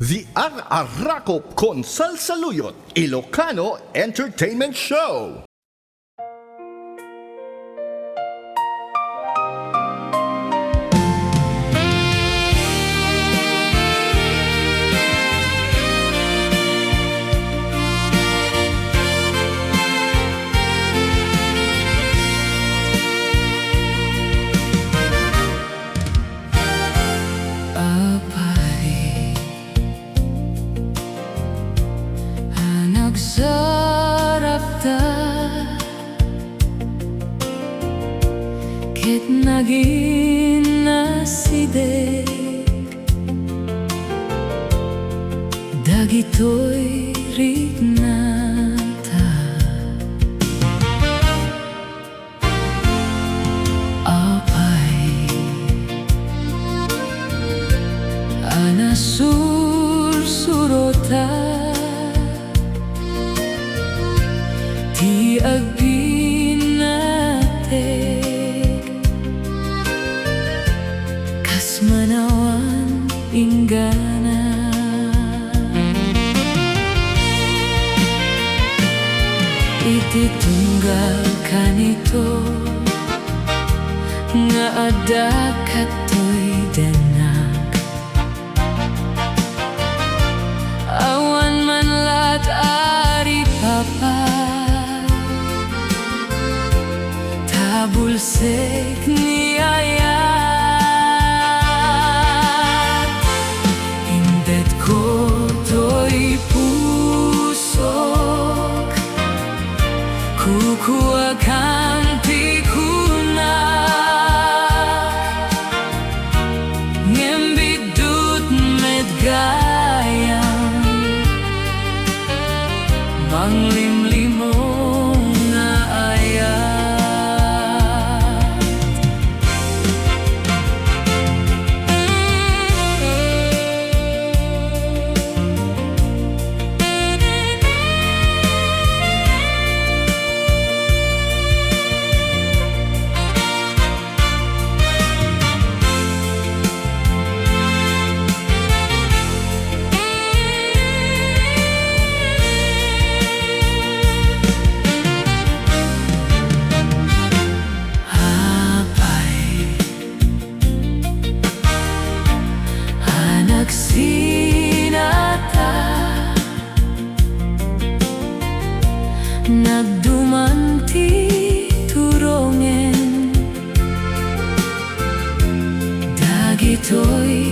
The Ar-Arakop con Salsaluyot Ilocano Entertainment Show. Nagsarap ta ket naging nasidek dagitoy rignata apay anasursurota di agpinatek kas manawan inggana iti tunggal kanito nga ada katoy danag awan man lat ari papa bulsek ni ayat indet ko to'y pusok kukuakan tikunak ngembidut medgayang manglimlimo nga ayat sinata nagdumanti turongen dagitoy